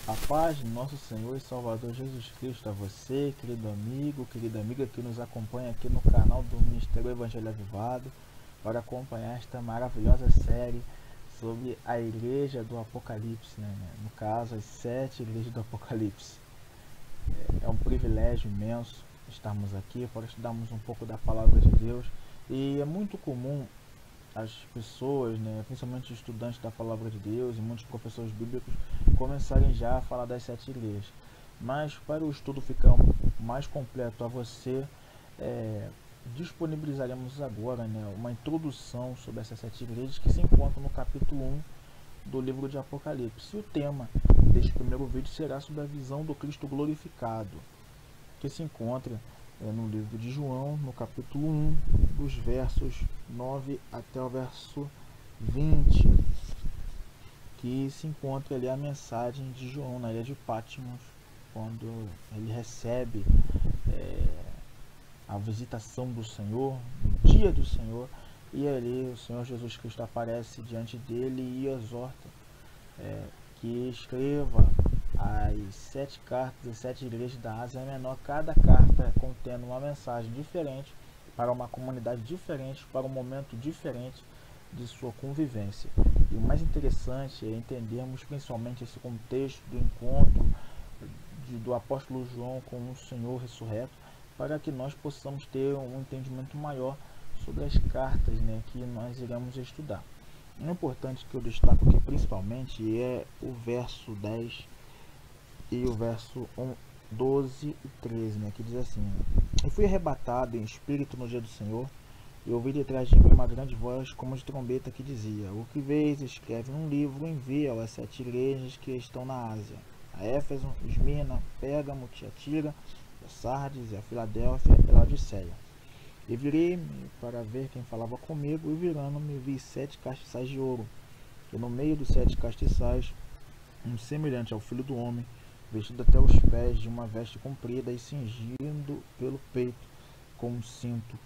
A paz de nosso Senhor e Salvador Jesus Cristo a você, querido amigo, querida amiga que nos acompanha aqui no canal do Ministério Evangelho Avivado, para acompanhar esta maravilhosa série sobre a Igreja do Apocalipse, né? No caso, as 7 igrejas do Apocalipse. É um privilégio imenso estarmos aqui para estudarmos um pouco da Palavra de Deus, e é muito comum as pessoas, né, principalmente estudantes da Palavra de Deus e muitos professores bíblicos, começarem já a falar das 7 igrejas. Mas para o estudo ficar mais completo a você, disponibilizaremos agora, né, uma introdução sobre essas 7 igrejas que se encontram no capítulo 1 do livro de Apocalipse. E o tema deste primeiro vídeo será sobre a visão do Cristo glorificado, que se encontra no livro de João, no capítulo 1, dos versos 9 até o verso 20, que se encontra ali a mensagem de João na ilha de Patmos, quando ele recebe a visitação do Senhor, no dia do Senhor, e ali o Senhor Jesus Cristo aparece diante dele e exorta que escreva as 7 cartas das 7 igrejas da Ásia Menor, cada carta contendo uma mensagem diferente para uma comunidade diferente, para um momento diferente de sua convivência. E o mais interessante é entendermos principalmente esse contexto do encontro do apóstolo João com o Senhor ressurreto, para que nós possamos ter um entendimento maior sobre as cartas, né, que nós iremos estudar. O importante que eu destaco aqui principalmente é o verso 10 e o verso 12 e 13, né, que diz assim: E fui arrebatado em espírito no dia do Senhor, e ouvi detrás de mim uma grande voz como de trombeta que dizia: O que vês, escreve num livro, envia-o às 7 igrejas que estão na Ásia, a Éfeso, Esmirna, Pérgamo, Tiatira, a Sardes, e a Filadélfia e a Laodiceia. E virei-me para ver quem falava comigo, e virando-me vi 7 castiçais de ouro, e no meio dos 7 castiçais um semelhante ao Filho do Homem, vestido até os pés de uma veste comprida e cingindo pelo peito com um cinto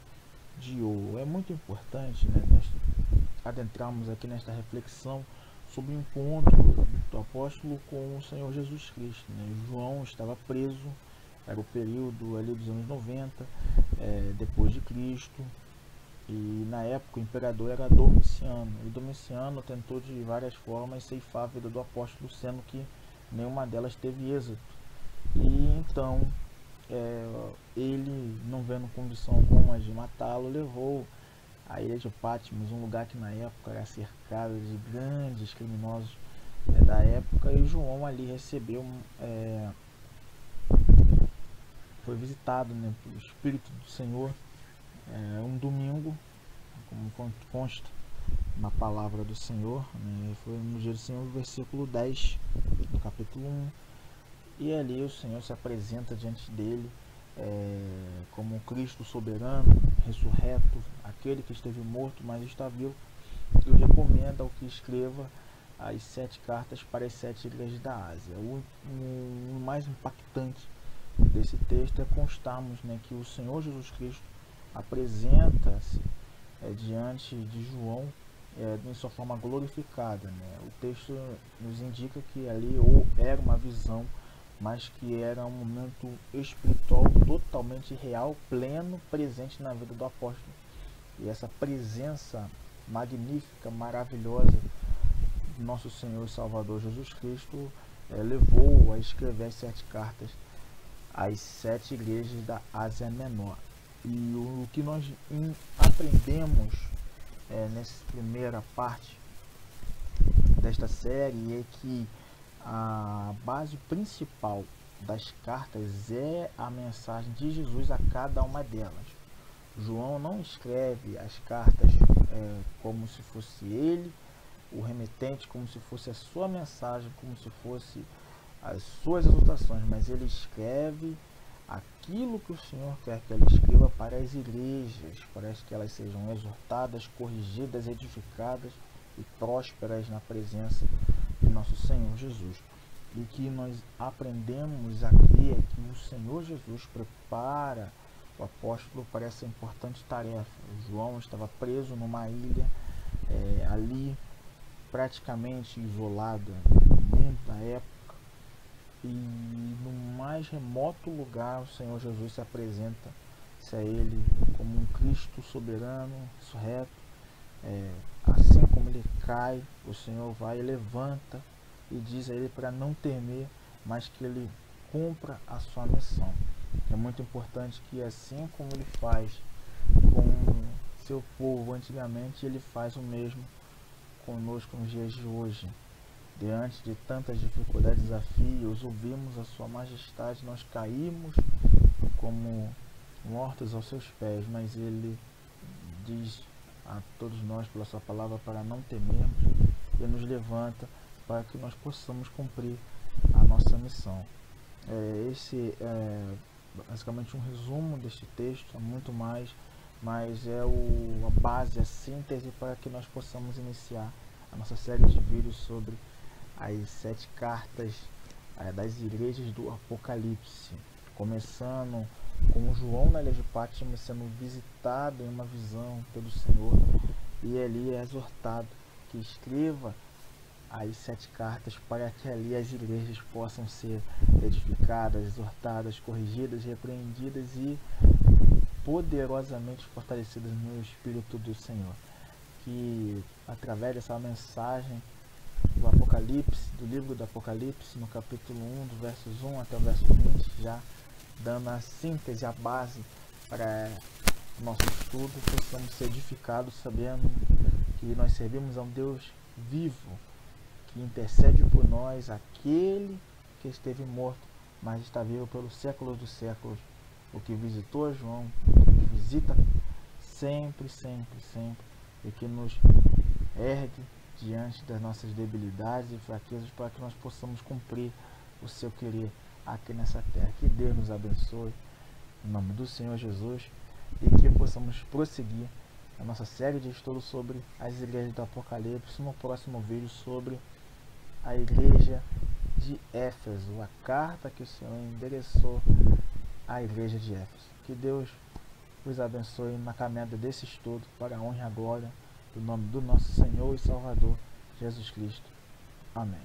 de ouro. É muito importante, né, nós adentrarmos aqui nesta reflexão sobre o encontro do apóstolo com o Senhor Jesus Cristo, né? João estava preso, era o período ali dos anos 90, depois de Cristo, e na época o imperador era Domiciano, e Domiciano tentou de várias formas ceifar a vida do apóstolo, sendo que nenhuma delas teve êxito. E então ele, não vendo condição alguma de matá-lo, levou a ilha de Patmos, um lugar que na época era cercado de grandes criminosos da época, e João ali recebeu foi visitado, né, pelo Espírito do Senhor um domingo, como consta na palavra do Senhor, né, foi no dia do Senhor, versículo 10 do capítulo 1, e ali o Senhor se apresenta diante dele como Cristo soberano, ressurreto, aquele que esteve morto, mas está vivo, e o recomenda ao que escreva as 7 cartas para as 7 igrejas da Ásia. O mais impactante desse texto é constarmos, né, que o Senhor Jesus Cristo apresenta-se diante de João em sua forma glorificada, né? O texto nos indica que ali era uma visão, mas que era um momento espiritual totalmente real, pleno, presente na vida do apóstolo. E essa presença magnífica, maravilhosa do nosso Senhor e Salvador Jesus Cristo levou a escrever as 7 cartas às 7 igrejas da Ásia Menor. E o que nós aprendemos nessa primeira parte desta série é que a base principal das cartas é a mensagem de Jesus a cada uma delas. João não escreve as cartas como se fosse ele, o remetente, como se fosse a sua mensagem, como se fosse as suas exortações, mas ele escreve aquilo que o Senhor quer que ele escreva para as igrejas, para que elas sejam exortadas, corrigidas, edificadas e prósperas na presença de nosso Senhor Jesus. E o que nós aprendemos aqui é que o Senhor Jesus prepara o apóstolo para essa importante tarefa. O João estava preso numa ilha, ali praticamente isolada, em muita época, e no mais remoto lugar o Senhor Jesus se apresenta-se a ele como um Cristo soberano, ressurreto. Assim como ele cai, o Senhor vai e levanta e diz a ele para não temer, mas que ele cumpra a sua missão. É muito importante que, assim como ele faz com seu povo antigamente, ele faz o mesmo conosco nos dias de hoje. Diante de tantas dificuldades e desafios, ouvimos a sua majestade, nós caímos como mortos aos seus pés, mas ele diz a todos nós pela sua palavra para não temermos e nos levanta para que nós possamos cumprir a nossa missão. Esse é basicamente um resumo deste texto, é muito mais, mas é a base, a síntese para que nós possamos iniciar a nossa série de vídeos sobre as 7 cartas das igrejas do Apocalipse, começando com João na ilha de Patmos sendo visitado em uma visão pelo Senhor, e ali é exortado que escreva as 7 cartas para que ali as igrejas possam ser edificadas, exortadas, corrigidas, repreendidas e poderosamente fortalecidas no Espírito do Senhor. Que através dessa mensagem do Apocalipse, do livro do Apocalipse, no capítulo 1, do versos 1 até o verso 20, já dando a síntese, a base para o nosso estudo, possamos ser edificados sabendo que nós servimos a um Deus vivo, que intercede por nós, aquele que esteve morto, mas está vivo pelos séculos dos séculos, o que visitou João, o que visita sempre, sempre, sempre, e que nos ergue diante das nossas debilidades e fraquezas para que nós possamos cumprir o seu querer aqui nessa terra. Que Deus nos abençoe, em nome do Senhor Jesus, e que possamos prosseguir a nossa série de estudos sobre as igrejas do Apocalipse no próximo vídeo sobre a igreja de Éfeso, a carta que o Senhor endereçou à igreja de Éfeso. Que Deus os abençoe na caminhada desse estudo para a honra e a glória do nome do nosso Senhor e Salvador Jesus Cristo. Amém.